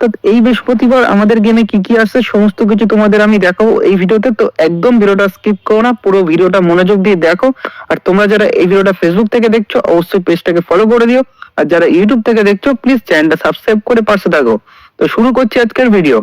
অর্থাৎ এই বৃহস্পতিবার আমাদের গেমে কি কি আছে সমস্ত কিছু তোমাদের আমি দেখাবো এই ভিডিওতে। তো একদম ভিডিওটা স্কিপ করো না, পুরো ভিডিওটা মনোযোগ দিয়ে দেখো। আর তোমরা যারা এই ভিডিওটা ফেসবুক থেকে দেখছো অবশ্যই পেজটাকে ফলো করে দিও, আর যারা ইউটিউব থেকে দেখছো প্লিজ চ্যানেলটা সাবস্ক্রাইব করে পাশে থাকো। তো শুরু করছি আজকের ভিডিও।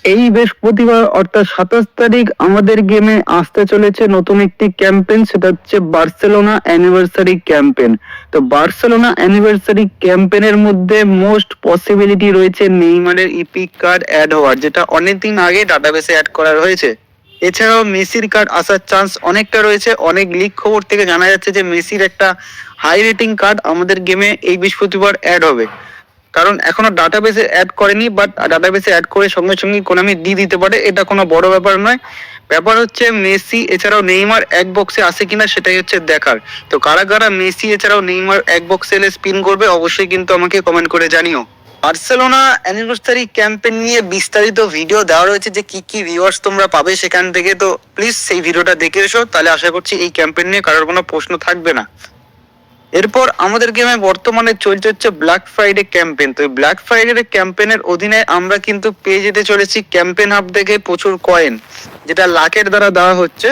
এই বৃহস্পতিবার অর্থাৎ 27 তারিখ আমাদের গেমে আসতে চলেছে নতুন একটি ক্যাম্পেইন, সেটা হচ্ছে বার্সেলোনা অ্যানিভার্সারি ক্যাম্পেইন। তো বার্সেলোনা অ্যানিভার্সারি ক্যাম্পেইনের মধ্যে মোস্ট পসিবিলিটি রয়েছে নেইমারের ইপিক কার্ড অ্যাড হওয়ার, যেটা অনেকদিন আগে ডাটাবেসে অ্যাড করা হয়েছে। এছাড়াও মেসির কার্ড আসার চান্স অনেকটা রয়েছে। অনেক লিক খবর থেকে জানা যাচ্ছে যে মেসির একটা হাই রেটিং কার্ড আমাদের গেমে এই বৃহস্পতিবার অ্যাড হবে, কারণ এখনো ডাটাবেসে অ্যাড করেনি, বাট ডাটাবেসে অ্যাড করে সঙ্গে সঙ্গে কোনামি দিয়ে দিতে পারে, এটা কোনো বড় ব্যাপার নয়। ব্যাপার হচ্ছে মেসি এছাড়াও নেইমার এক বক্সে আসে কিনা সেটাই হচ্ছে দেখার। তো কারা কারা মেসি এছাড়াও নেইমার এক বক্সে এলে স্পিন করবে অবশ্যই কিন্তু আমাকে কমেন্ট করে জানিও। বার্সেলোনা অ্যানিভার্সারি ক্যাম্পেইন নিয়ে বিস্তারিত ভিডিও দেওয়া রয়েছে, যে কি কি রিওয়ার্ডস তোমরা পাবে সেখান থেকে। তো প্লিজ সেই ভিডিওটা দেখে এসো, তাহলে আশা করছি এই ক্যাম্পেইন নিয়ে কারোর কোনো প্রশ্ন থাকবে না। এরপর আমাদের গেমে বর্তমানে চলছে হচ্ছে ব্ল্যাক ফ্রাইডে ক্যাম্পেইন। তো ব্ল্যাক ফ্রাইডে ক্যাম্পেইনের অধীনে আমরা কিন্তু পেয়ে যেতে চলেছি ক্যাম্পেইন হাব থেকে প্রচুর কয়েন, যেটা লাখের দ্বারা দেওয়া হচ্ছে।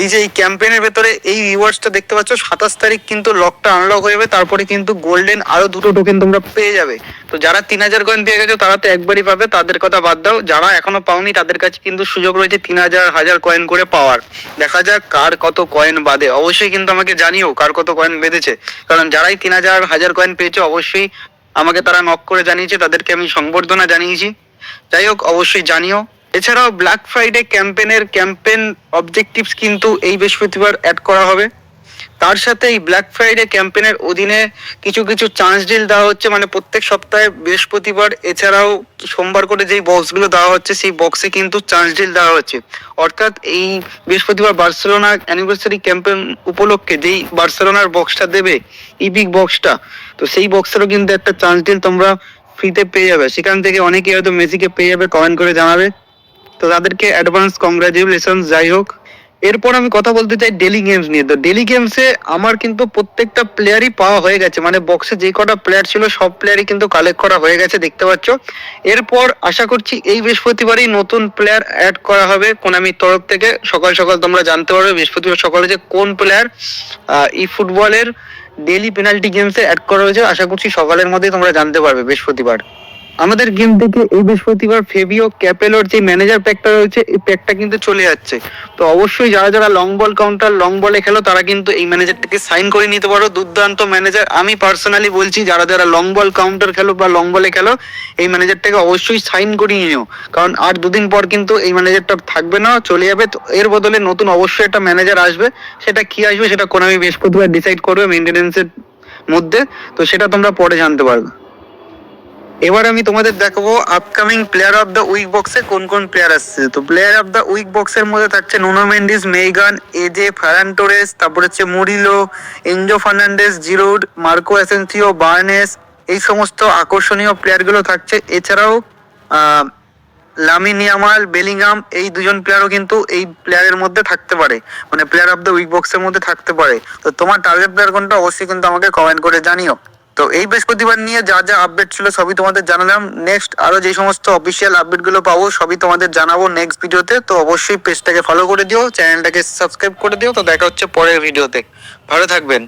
এই যে এই ক্যাম্পেইনের ভেতরে এই রিওয়ার্ডসটা দেখতে পাচ্ছ, 27 তারিখ কিন্তু লকটা আনলক হয়ে যাবে, তারপরে কিন্তু গোল্ডেন আরো 2টো টোকেন তোমরা পেয়ে যাবে। তো যারা 3000 কয়েন পেয়ে গেছো তারা তো একবারই পাবে, তাদের কথা বাদ দাও। যারা এখনো পাওনি তাদের কাছে কিন্তু সুযোগ রয়েছে 3000 কয়েন করে পাওয়ার। দেখা যাক কার কত কয়েন বাদে, অবশ্যই কিন্তু আমাকে জানিও কার কত কয়েন বেঁধেছে, কারণ যারাই 3000 কয়েন পেয়েছে অবশ্যই আমাকে তারা নক করে জানিয়েছে, তাদেরকে আমি সংবর্ধনা জানিয়েছি। যাই হোক অবশ্যই জানিও। এছাড়াও ব্ল্যাক ফ্রাইডে ক্যাম্পেইন অবজেক্টিভস কিন্তু এই বৃহস্পতিবার অ্যাড করা হবে। তার সাথে এই ব্ল্যাক ফ্রাইডে ক্যাম্পেইনের অধীনে কিছু কিছু চান্স ডিল দেওয়া হচ্ছে, মানে প্রত্যেক সপ্তাহে বৃহস্পতিবার এছাড়াও সোমবার করে যেই বক্সগুলো দেওয়া হচ্ছে সেই বক্সে কিন্তু চান্স ডিল দেওয়া হচ্ছে। অর্থাৎ এই বৃহস্পতিবার বার্সেলোনা অ্যানিভার্সারি ক্যাম্পেইন উপলক্ষে যেই বার্সেলোনার বক্সটা দেবে, ইপিক বক্সটা, তো সেই বক্সেরও কিন্তু একটা চান্স ডিল তোমরা ফ্রিতে পেয়ে যাবে। সেখান থেকে অনেকে হয়তো মেসিকে পেয়ে যাবে, কমেন্ট করে জানাবে, তো তাদেরকে অ্যাডভান্স কংগ্রাচুলেশন। যাই হোক, এরপর আমি কথা বলতে চাই ডেলি গেমস নিয়ে। তো ডেলি গেমসে আমার কিন্তু প্রত্যেকটা প্লেয়ারই পাওয়া হয়ে গেছে, মানে বক্সে যে কটা প্লেয়ার ছিল সব প্লেয়ারই কিন্তু কালেক্ট করা হয়ে গেছে, দেখতে পাচ্ছ। এরপর আশা করছি এই বৃহস্পতিবারই নতুন প্লেয়ার অ্যাড করা হবে কোনামির তরফ থেকে। সকাল সকাল তোমরা জানতে পারবে বৃহস্পতিবার সকালে যে কোন প্লেয়ার ই ফুটবলের ডেলি পেনাল্টি গেমসে অ্যাড করা হয়েছে। আশা করছি সকালের মধ্যেই তোমরা জানতে পারবে বৃহস্পতিবার। আমাদের গেম থেকে এই বৃহস্পতিবার ফেবিও ক্যাপেলোর যে ম্যানেজার প্যাকটা রয়েছে এই প্যাকটা কিন্তু চলে যাচ্ছে। তো অবশ্যই যারা যারা লং বল কাউন্টার লং বলে খেলো তারা কিন্তু এই ম্যানেজারটাকে সাইন করে নিতে পারো। দুর্দান্ত ম্যানেজার, আমি পার্সোনালি বলছি যারা যারা লং বল কাউন্টার খেলো বা লং বলে খেলো এই ম্যানেজারটাকে অবশ্যই সাইন করিয়ে নিও, কারণ আর 2 দিন পর কিন্তু এই ম্যানেজারটা থাকবে না, চলে যাবে। তো এর বদলে নতুন অবশ্যই একটা ম্যানেজার আসবে, সেটা কি আসবে সেটা কোনামি বৃহস্পতিবার ডিসাইড করবে মেইনটেনেন্সের মধ্যে, তো সেটা তোমরা পরে জানতে পারবে। এবার আমি তোমাদের দেখাবো upcoming player of the week বক্সে কোন কোন প্লেয়ার আসছে। তো প্লেয়ার অফ দ্য উইক বক্সের মধ্যে থাকছে নুনো মেন্ডিস, মেগান, এজে, ফারান টোরেস, তারপর হচ্ছে Murillo, Enzo Fernandez, Giroud, Marco Asensio, Barnes, এই সমস্ত আকর্ষণীয় প্লেয়ারগুলো থাকছে। এছাড়াও লামিন ইয়ামাল, বেলিংহাম, এই 2জন প্লেয়ারও কিন্তু এই প্লেয়ারের মধ্যে থাকতে পারে, মানে প্লেয়ার অফ দ্য উইক বক্সের মধ্যে থাকতে পারে। তো তোমার টার্গেট প্লেয়ার কোনটা অবশ্যই কিন্তু আমাকে কমেন্ট করে জানিও। তো এই বৃহস্পতিবার নিয়ে যা যা আপডেট ছিল সবই তোমাদের জানালাম। নেক্সট আরো যে সমস্ত অফিসিয়াল আপডেটগুলো পাবো সবই তোমাদের জানাবো নেক্সট ভিডিওতে। তো অবশ্যই পেজটাকে ফলো করে দিও, চ্যানেলটাকে সাবস্ক্রাইব করে দিও। তো দেখা হচ্ছে পরের ভিডিওতে, ভালো থাকবেন।